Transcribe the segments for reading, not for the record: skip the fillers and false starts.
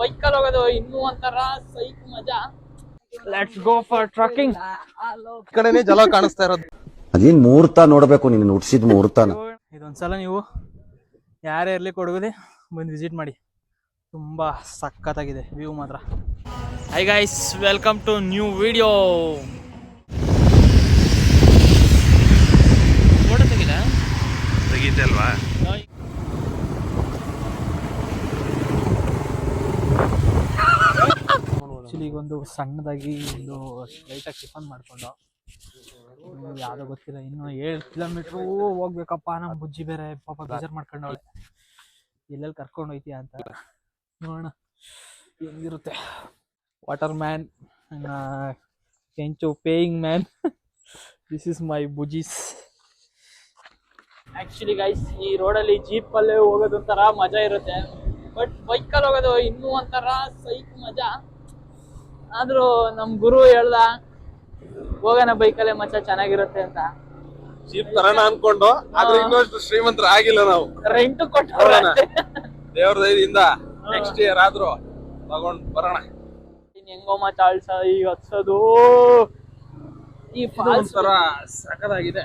ಬೈಕಲ್ಲಿ ಹೋಗೋದು ಇನ್ನೂ ಒಂಥರ ಸೈಕ್ ಮಜಾ. Let's go for trekking. ಈ ಕಡೆನೇ ಜಲ ಕಾಣಿಸ್ತಾ ಇರೋದು. ಅದೇನ್ ಮುಹೂರ್ತ ನೋಡ್ಬೇಕು, ನೀನು ಹುಟ್ಟಿಸಿದ ಮುಹೂರ್ತನ. ಇದೊಂದ್ಸಲ ನೀವು ಯಾರೇ ಇರ್ಲಿ ಕೊಡಗುದೆ ಬಂದು ವಿಸಿಟ್ ಮಾಡಿ, ತುಂಬಾ ಸಖತ್ತಾಗಿದೆ ವ್ಯೂ ಮಾತ್ರ. Hi guys, welcome to new video. Photo ತೆಗೀತೆ ಅಲ್ವಾ? ಆಕ್ಚುಲಿ ಈಗೊಂದು ಸಣ್ಣದಾಗಿ ಒಂದು ಲೈಟಾಗಿ ಟಿಫನ್ ಮಾಡ್ಕೊಂಡು, ಯಾವುದೋ ಗೊತ್ತಿಲ್ಲ, ಇನ್ನು 7 ಕಿಲೋಮೀಟ್ರು ಹೋಗ್ಬೇಕಪ್ಪ. ನಮ್ಮ ಬುಜ್ಜಿ ಬೇರೆ ಪಾಪ ಬೇಜಾರು ಮಾಡ್ಕೊಂಡವಳೆ, ಎಲ್ಲೆಲ್ಲಿ ಕರ್ಕೊಂಡು ಹೋಯ್ತೀಯ ಅಂತ. ನೋಡೋಣ ಹೆಂಗಿರುತ್ತೆ. ವಾಟರ್ ಮ್ಯಾನ್, ಕೆಂಚು paying man, this is my ಬುಜೀಸ್. ಆ್ಯಕ್ಚುಲಿ ಗೈಸ್, ಈ ರೋಡಲ್ಲಿ ಜೀಪಲ್ಲೇ ಹೋಗೋದು ಒಂಥರ ಮಜಾ ಇರುತ್ತೆ, ಬಟ್ ಬೈಕಲ್ಲಿ ಹೋಗೋದು ಇನ್ನೂ ಒಂಥರ ಸೈಕ್ ಮಜಾ. ಆದರೂ ನಮ್ಮ ಗುರು ಹೇಳ್ದ ಹೋಗೋಣ ಬೈಕಲ್ಲೇ ಮಚ್ಚ ಚೆನ್ನಾಗಿರುತ್ತೆ ಅಂತ. ಜೀಪ್ ತರೋಣ ಅನ್ಕೊಂಡು, ಆದ್ರೆ ಇನ್ನಷ್ಟು ಶ್ರೀಮಂತರ ಆಗಿಲ್ಲ ನಾವು. ರೆಂಟ್ ಕೊಟ್ಟು ದೇವ್ರ ದಯದಿಂದ ನೆಕ್ಸ್ಟ್ ಇಯರ್ ಆದ್ರೂ ತಗೊಂಡ್ ಬರೋಣ. ಹೆಂಗೋ ಮಚ್ಚ ಅಳ್ಸ ಈಗ ಹತ್ಸೋದು. ಈ ಫಾಲ್ಸ್ ತರ ಸಖತ್ತಾಗಿದೆ.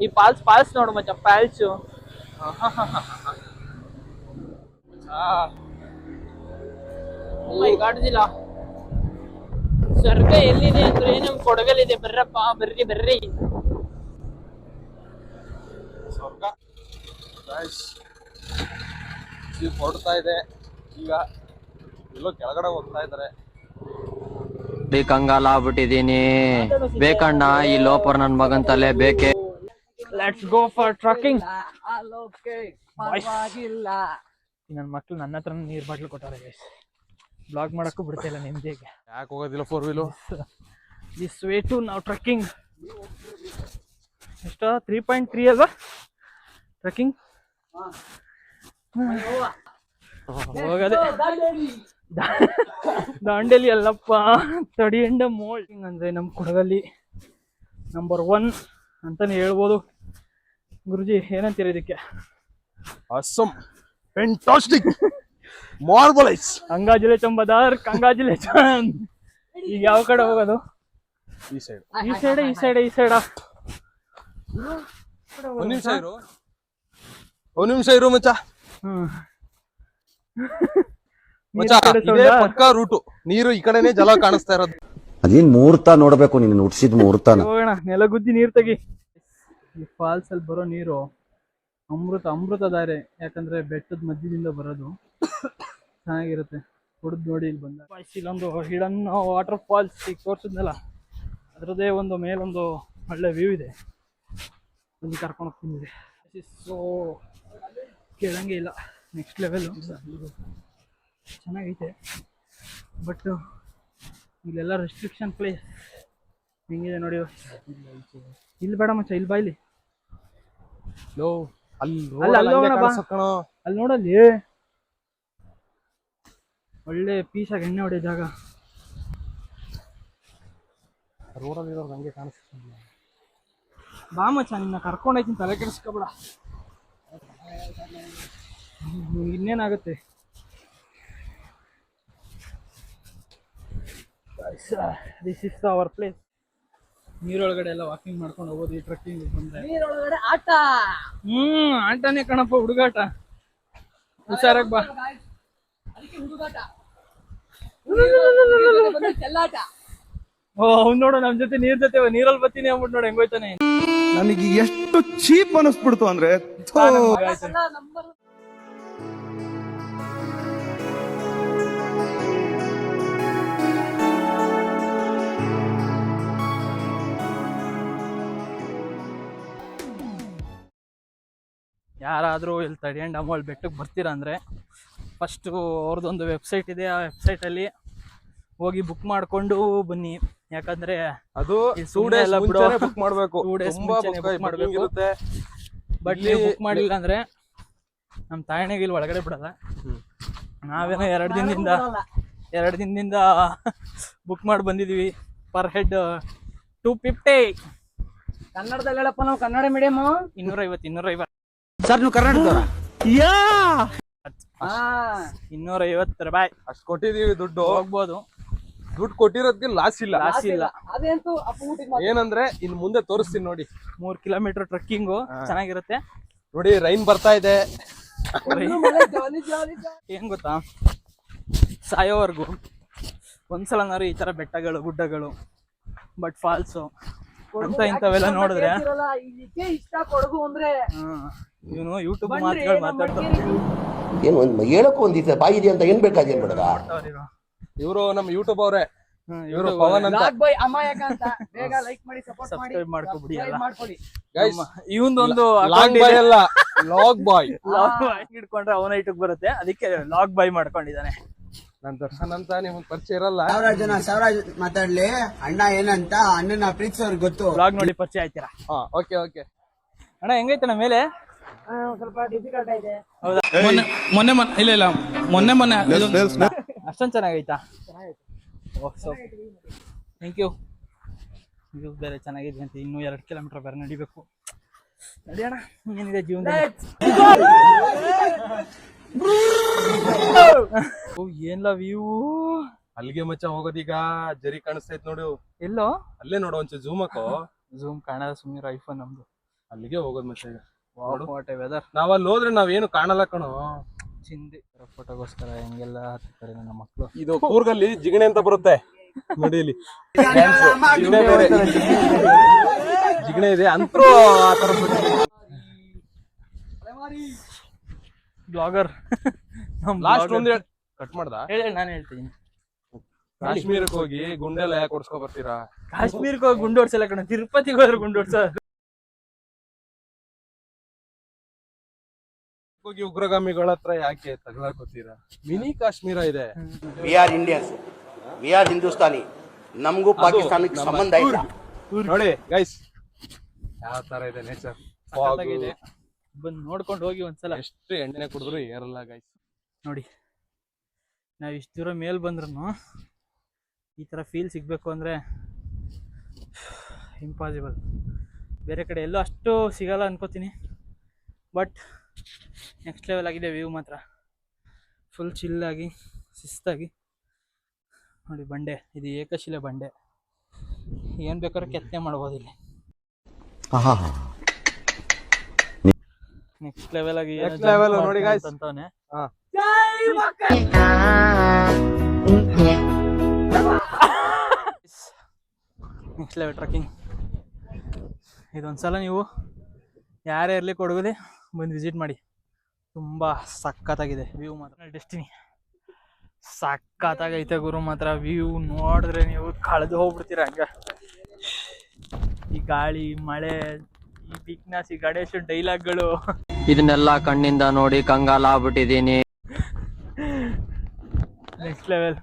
ಈ ಫಾಲ್ಸ್ ನೋಡು ಮಚ್ಚ, ಫಾಲ್ಸು ಕಾಡುದಿಲ್ಲ. ಸ್ವರ್ಗ ಎಲ್ಲಿದೆ ಅಂದ್ರೆ ನಮ್ ಕೊಡಗಲ್ಲಿದೆ. ಬರ್ರಪ್ಪ, ಬರ್ರಿ. ಸ್ವರ್ಗ ಜೀಪ್ ಹೊಡ್ತಾ ಇದೆ. ಈಗ ಎಲ್ಲೋ ಕೆಳಗಡೆ ಹೋಗ್ತಾ ಇದಾರೆ. ಕಂಗಾಲ ಆಗ್ಬಿಟ್ಟಿದೀನಿ, ಬೇಕಣ್ಣ ಈ ಲೋಪರ್ ನನ್ ಮಗನ್ ತಲೆ ಬೇಕೆ. Let's go for trekking. ನನ್ನ ಮಕ್ಳು ನನ್ನ ಹತ್ರ ನೀರ್ ಬಾಟ್ಲು ಕೊಟ್ಟಾರೆ ಗೈಸ್. ಬ್ಲಾಗ್ ಮಾಡಕ್ಕೂ ಬಿಡ್ತಾ ಇಲ್ಲ ನಿಮ್ದೇಗೆ. ಯಾಕೆ ಹೋಗೋದಿಲ್ಲ 4 ವೀಲು? ದಿಸ್ ವೇ ಟು ನಾವು ಟ್ರಕ್ಕಿಂಗ್. ಎಷ್ಟು 3.3 ಅಲ್ವಾ ಟ್ರಕ್ಕಿಂಗ್? ಹೋಗದೆ ದಾಂಡೇಲಿ ಅಲ್ಲಪ್ಪ, ತಡಿಯಂಡ ಮೋಲ್ಡಿಂಗ್ ಅಂದ್ರೆ ನಮ್ಮ ಕೊಡಗಲ್ಲಿ ನಂಬರ್ 1 ಅಂತಾನೆ ಹೇಳ್ಬೋದು. ಗುರುಜಿ ಏನಂತೀರ ಇದಕ್ಕೆ? awesome, fantastic, marvelous. ಕಂಗಾಜುಲೇಷನ್ ಬದಾರ್, ಕಂಗಾಜುಲೇಷನ್. ಈಗ ಯಾವ ಕಡೆ ಹೋಗೋದು? ಈ ಸೈಡ್. ಒಂದ್ ನಿಮಿಷ ಇರು ಮಚ್ಚ. ಪಕ್ಕಾ ರೂಟು. ನೀರು ಈ ಕಡೆನೆ ಜಲ ಕಾಣಿಸ್ತಾ ಇರೋದು. ಅದೇನ್ ಮುಹೂರ್ತ ನೋಡ್ಬೇಕು, ನೀನು ಹುಟ್ಟಿಸಿದ ಮುಹೂರ್ತನ. ಹೋಗೋಣ, ನೆಲಗುದ್ದಿ ನೀರ್ ತೆಗಿ. ಈ ಫಾಲ್ಸ್ ಅಲ್ಲಿ ಬರೋ ನೀರು ಅಮೃತ ಧಾರೆ. ಯಾಕಂದ್ರೆ ಬೆಟ್ಟದ ಮಧ್ಯದಿಂದ ಬರೋದು, ಚೆನ್ನಾಗಿರುತ್ತೆ. ಕುಡಿದ್ ನೋಡಿ ಇಲ್ಲಿ ಬಂದ. ಇಲ್ಲೊಂದು ಹಿಡನ್ ವಾಟರ್ ಫಾಲ್ಸ್ ಈಗ ತೋರ್ಸಿದ್ನಲ್ಲ, ಅದರದ್ದೇ ಒಂದು ಮೇಲೊಂದು ಒಳ್ಳೆ ವ್ಯೂ ಇದೆ. ಅಲ್ಲಿ ಕರ್ಕೊಂಡು ಹೋಗ್ತಿದ್ದೆ. ಸೊ ಕೇಳಂಗೆ ಇಲ್ಲ, ನೆಕ್ಸ್ಟ್ ಲೆವೆಲ್ ಚೆನ್ನಾಗೈತೆ. ಬಟ್ ಇಲ್ಲೆಲ್ಲ ರೆಸ್ಟ್ರಿಕ್ಷನ್ ಪ್ಲೇಸ್ ಹೆಂಗಿದೆ ನೋಡಿ. ಇಲ್ಲಿ ಬೇಡ ಮಚ್ಚ, ಇಲ್ಲಿ ಬಾ. ಇಲ್ಲಿ ಅಲ್ಲಿ ನೋಡಲ್ಲಿ ಒಳ್ಳೆ ಪೀಸಾಗಿ ಎಣ್ಣೆ ಹೊಡೆಯೋ ಜಾಗ. ರೋಡಲ್ಲಿ ಹಂಗೆ ಕಾಣಿಸ್ತಾ. ಬಾ ಮಚ್ಚ, ನಿನ್ನ ಕರ್ಕೊಂಡೋಯ್ತೀನಿ, ತಲೆ ಕೆಡಿಸ್ಕೊಬೇಡ. ಇನ್ನೇನಾಗುತ್ತೆ. This is our place. ನೀರೊಳಗಡೆ ಎಲ್ಲ ವಾಕಿಂಗ್ ಮಾಡ್ಕೊಂಡು ಹೋಗೋದು ಈ ಟ್ರೆಕ್ಕಿಂಗ್ ಬಂದ್ರೆ. ನೀರೊಳಗಡೆ ಆಟ. ಆಟನೇ ಕಣಪ್ಪ, ಹುಡುಗಾಟ. ಹುಷಾರಾಗಿ ಬಾ. ಓ ಅವ್ನು ನೋಡು, ನಮ್ ಜೊತೆ ನೀರಲ್ಲಿ ಬರ್ತೀನಿ ಅಂದ್ಬಿಟ್ಟು ನೋಡಿ ಹೆಂಗೋಯ್ತಾನೆ. ನನಗೆ ಎಷ್ಟು ಚೀಪ್ ಅನಿಸ್ಬಿಡ್ತು ಅಂದ್ರೆ. ಯಾರಾದರೂ ಇಲ್ಲಿ ತಡಿಯಂಡ್ ಅಮೋಲ್ ಬೆಟ್ಟಕ್ಕೆ ಬರ್ತೀರಾ ಅಂದರೆ ಫಸ್ಟು ಅವ್ರದ್ದೊಂದು ವೆಬ್ಸೈಟ್ ಇದೆ. ಆ ವೆಬ್ಸೈಟಲ್ಲಿ ಹೋಗಿ ಬುಕ್ ಮಾಡಿಕೊಂಡು ಬನ್ನಿ. ಯಾಕಂದರೆ ಅದು 2 days ಮುಂಚೆನೇ ಬುಕ್ ಮಾಡಬೇಕು. 2 days ಮುಂಚೆನೇ ಬುಕ್ ಮಾಡಬೇಕು. ಬಟ್ ನೀವು ಬುಕ್ ಮಾಡಿಲ್ಲ ಅಂದರೆ ನಮ್ಮ ತಾಯಣಿಗೆ ಇಲ್ಲಿ ಒಳಗಡೆ ಬಿಡಲ್ಲ. ನಾವೇನೋ 2 ದಿನದಿಂದ ಬುಕ್ ಮಾಡಿ ಬಂದಿದ್ದೀವಿ. Per head 250. ಕನ್ನಡದಲ್ಲಿ ಹೇಳಪ್ಪ, ನಾವು ಕನ್ನಡ ಮೀಡಿಯಮ್. 250. ಸರ್ ನೀವು ಕರ್ನಾಟಕದವರ? ಹಾ 250 ರೂಪಾಯಿ ಅಷ್ಟ್ ಕೊಟ್ಟಿದೀವಿ ದುಡ್ಡು. ಹೋಗ್ಬೋದು. ದುಡ್ಡು ಕೊಟ್ಟಿರೋದ್ಗೆ ಲಾಸ್ ಇಲ್ಲ. ಲಾಸ್ ಇಲ್ಲ. ಅದಂತೂ ಅಪ್ಪ ಊಟಿಗೆ ಮಾತ್ರ. ಏನಂದ್ರೆ ಇನ್ ಮುಂದೆ ತೋರಿಸ್ತೀನಿ ನೋಡಿ. 3 ಕಿಲೋಮೀಟರ್ ಟ್ರೆಕ್ಕಿಂಗು ಚೆನ್ನಾಗಿರುತ್ತೆ. ನೋಡಿ ರೈನ್ ಬರ್ತಾ ಇದೆ. ಇನ್ನು ಮಳೆ ಜಾಲಿ ಜಾಲಿ ಜಾಲಿ. ಏನ್ ಗೊತ್ತಾ, ಸಾಯೋವರೆಗೂ ಒಂದ್ಸಲನಾರು ಈ ತರ ಬೆಟ್ಟಗಳು ಗುಡ್ಡಗಳು ಬಟ್ ಫಾಲ್ಸು ಅಂತ ಇಂಥವೆಲ್ಲ ನೋಡಿದ್ರೆ ಹೇಳ್ತಿರಲ್ಲ, ಇದಕ್ಕೆ ಇಷ್ಟ ಕೊಡಗು ಅಂದ್ರೆ ಇವನು ಯೂಟ್ಯೂಬ್ ಬನ್ರಿ, ಮಾತುಗಳು ನಮ್ಮ ಮಾತಾಡ್ತಾರೆ. ಮಡಿಕೇರಿಗೆ. ಏನು ಒಂದು ಹೇಳಕ್ಕೂ ಒಂದಿದೆ ಬಾಯಿ ಇದೆ ಅಂತ ಏನ್ ಬೇಕಾದೇನ್ ಬಿಡದ. ಇವರು ನಮ್ ಯೂಟ್ಯೂಬ್ ಅವ್ರೆ. ಇವರು YouTube ಪವನ್ ಅಂತ. ಲಾಗ್ ಬಾಯ್ ಅಮಾಯಕ ಅಂತ ಬೇಗ ಲೈಕ್ ಮಾಡಿ ಸಪೋರ್ಟ್ ಮಾಡಿ ಸಬ್ಸ್ಕ್ರೈಬ್ ಮಾಡ್ಕೊಬಿಡಿ ಎಲ್ಲ. subscribe ಮಾಡ್ಕೊಳ್ಳಿ. ಗೈಸ್ ಇವಂದೊಂದು ಲಾಗ್ ಬಾಯ್ ಅಲ್ಲ, ಲಾಗ್ ಬಾಯ್. ಲಾಗ್ ಬಾಯ್ ಹಿಡ್ಕೊಂಡ್ರೆ ಅವನ ಇಟ್ಟಕ್ ಬರುತ್ತೆ, ಅದಕ್ಕೆ ಲಾಗ್ ಬಾಯ್ ಮಾಡ್ಕೊಂಡಿದ್ದಾನೆ. ನನ್ ದರ್ಶನ್ ಅಂತ ನಿಮ್ಗೆ ಪರಿಚಯ ಇರಲ್ಲ. ಸಾವಿರಾಜ್ ಮಾತಾಡ್ಲಿ. ಅಣ್ಣ ಏನಂತ ಅಣ್ಣನ ಪ್ರೀತಿಸೋರ್ಗೆ ಗೊತ್ತು. ಲಾಗ್ ನೋಡಿ ಪರಿಚಯ ಆಯ್ತೀರಾ. Okay okay. ಅಣ್ಣ ಹೆಂಗೈತಣ್ಣ ಮೇಲೆ? ಒಂದ್ ಸ್ವಲ್ಪ ಡಿಫಿಕಲ್ಟ್ ಇದೆ. ಹೌದಾ? ಮೊನ್ನೆ ಅಷ್ಟೊಂದು ಚೆನ್ನಾಗೈತಾ? Thank you. ವ್ಯೂ ಬೇರೆ ಚೆನ್ನಾಗಿದೆ ಅಂತ. ಇನ್ನೂ 2 ಕಿಲೋಮೀಟರ್ ಬೇರೆ ನಡಿಬೇಕು. ನಡಿಯೋಣ, ಏನಿದೆ ಜೀವನದಲ್ಲಿ. ಏನ್ಲ ವ್ಯೂ. ಅಲ್ಲಿಗೆ ಮಚ್ಚ ಹೋಗೋದೀಗ. ಜರಿ ಕಾಣಿಸ್ತೈತ್ ನೋಡು. ಎಲ್ಲೋ ಅಲ್ಲೇ ನೋಡು, ಒಂಚೂರು ಝೂಮ್ ಹಾಕೋ. ಝೂಮ್ ಕಾಣದ ಸುಮ್ಮನೆ ಐಫೋನ್ ನಮ್ದು. ಅಲ್ಲಿಗೆ ಹೋಗೋದ್ ಮಚ್ಚ ಈಗ. What a weather. ನಾವ್ ಅಲ್ಲಿ ಹೋದ್ರೆ ನಾವೇನು ಕಾಣಲ್ಲ ಕಣೋ. ಚಿಂದಿ ಫೋಟೋಗೋಸ್ಕರ ಹೆಂಗೆಲ್ಲ ಹತ್ತಾರೆ ನನ್ನ ಮಕ್ಕಳು. ಇದು ಕೂರ್ಗಲ್ಲಿ ಜಿಗಣೆ ಅಂತ ಬರುತ್ತೆ ನೋಡಿ ಇಲ್ಲಿ. ಜಿಗಣೆ ಬೇರೆ. ಜಿಗಣೆ ಇದೆ ಅಂತೂ ಆ ತರ ಬ್ಲಾಗರ್. ಲಾಸ್ಟ್ ಒಂದ್ ಕಟ್ ಮಾಡ್ದ. ಹೇಳಿ, ನಾನು ಹೇಳ್ತೀನಿ. ಕಾಶ್ಮೀರಕ್ಕೆ ಹೋಗಿ ಗುಂಡೆಲ್ಲ ಯಾಕೆ ಹೊಡ್ಸ್ಕೊ ಬರ್ತೀರಾ? ಕಾಶ್ಮೀರಕ್ಕೆ ಹೋಗಿ ಗುಂಡೋಡ್ಸಲ್ಲ ಕಣ, ತಿರುಪತಿಗೆ ಹೋದ್ರೆ ಗುಂಡೋಡ್ಸ. ಹೋಗಿ ಉಗ್ರಗಾಮಿಗಳ ಹತ್ರ ಯಾಕೆ ತಗಲಾಕೋತೀರಾ? ಮಿನಿ ಕಾಶ್ಮೀರ ಇದೆ. We are Indians, we are Hindustani. ನಮಗೂ ಪಾಕಿಸ್ತಾನಕ್ಕೆ ಸಂಬಂಧ ಇಲ್ಲ. ನೋಡಿ ಗೈಸ್ ಯಾವ ತರ ಇದೆ ನೇಚರ್. ಸಖತ್ತಾಗಿದೆ. ಬಂದು ನೋಡ್ಕೊಂಡು ಹೋಗಿ ಒಂದ್ಸಲ. ಎಷ್ಟು ಎಣ್ಣೆ ಕುಡಿದ್ರು ಏರಲ್ಲ ಗೈಸ್. ನೋಡಿ, ನಾವು ಇಷ್ಟು ದೂರ ಮೇಲ್ ಬಂದ್ರು ಈ ಥರ ಫೀಲ್ ಸಿಗಬೇಕು ಅಂದರೆ ಇಂಪಾಸಿಬಲ್. ಬೇರೆ ಕಡೆ ಎಲ್ಲೂ ಅಷ್ಟು ಸಿಗಲ್ಲ ಅನ್ಕೋತೀನಿ. ಬಟ್ ನೆಕ್ಸ್ಟ್ ಲೆವೆಲ್ ಆಗಿದೆ ವ್ಯೂ ಮಾತ್ರ. ಫುಲ್ ಚಿಲ್ಲಾಗಿ ಶಿಸ್ತಾಗಿ ನೋಡಿ. ಬಂಡೆ ಇದು ಏಕಶಿಲೆ ಬಂಡೆ. ಏನು ಬೇಕಾದ್ರೂ ಕೆತ್ತನೆ ಮಾಡ್ಬೋದು ಇಲ್ಲಿ. ನೆಕ್ಸ್ಟ್ ಲೆವೆಲ್ ಆಗಿ Next level ನೋಡಿ guys. ಅಂತಾನೆ. Next level trekking. ಇದೊಂದ್ಸಲ ನೀವು ಯಾರೇ ಇರಲಿ ಕೊಡಗುದೆ ಬಂದು ವಿಸಿಟ್ ಮಾಡಿ. ತುಂಬ ಸಖತ್ತಾಗಿದೆ ವ್ಯೂ ಮಾತ್ರ. ಡೆಸ್ಟಿನಿ ಸಖತ್ತಾಗೈತೆ ಗುರು ಮಾತ್ರ. ವ್ಯೂ ನೋಡಿದ್ರೆ ನೀವು ಕಳೆದು ಹೋಗ್ಬಿಡ್ತೀರ ಹಂಗೆ. ಈ ಗಾಳಿ, ಮಳೆ, ಈ ಬಿಕ್ನೆಸ್, ಈ ಗಣೇಶ್ ಡೈಲಾಗ್ಗಳು, ಇದನ್ನೆಲ್ಲ ಕಣ್ಣಿಂದ ನೋಡಿ ಕಂಗಾಲಾಗ್ಬಿಟ್ಟಿದೀನಿ. Next level.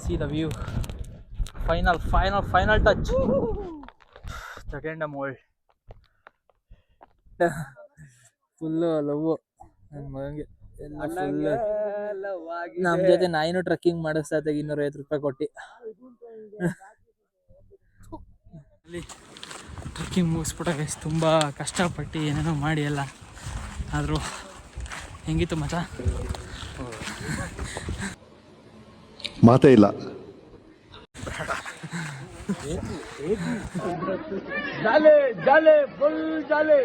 See the view. Final touch. Second mould full love ನನ್ನ ಮಗಂಗೆ ಎಲ್ಲ ಫುಲ್. ನಮ್ಮ ಜೊತೆ ನಾಯಿನೂ ಟ್ರೆಕ್ಕಿಂಗ್ ಮಾಡಿಸ್ತಾ ಇದ್ದಾಗ 250 ರೂಪಾಯಿ ಕೊಟ್ಟು ಅಲ್ಲಿ ಟ್ರೆಕ್ಕಿಂಗ್ ಮುಗಿಸ್ಬಿಟ್ಟ ಗೈಸ್. ತುಂಬ ಕಷ್ಟಪಟ್ಟು ಏನೇನೋ ಮಾಡಿ ಎಲ್ಲ. ಆದರೂ ಹೆಂಗಿತ್ತು ಮತ? ಮಾತೇ ಇಲ್ಲ. ಜಾಲೆ ಜಾಲೆ ಫುಲ್ ಜಾಲೆ.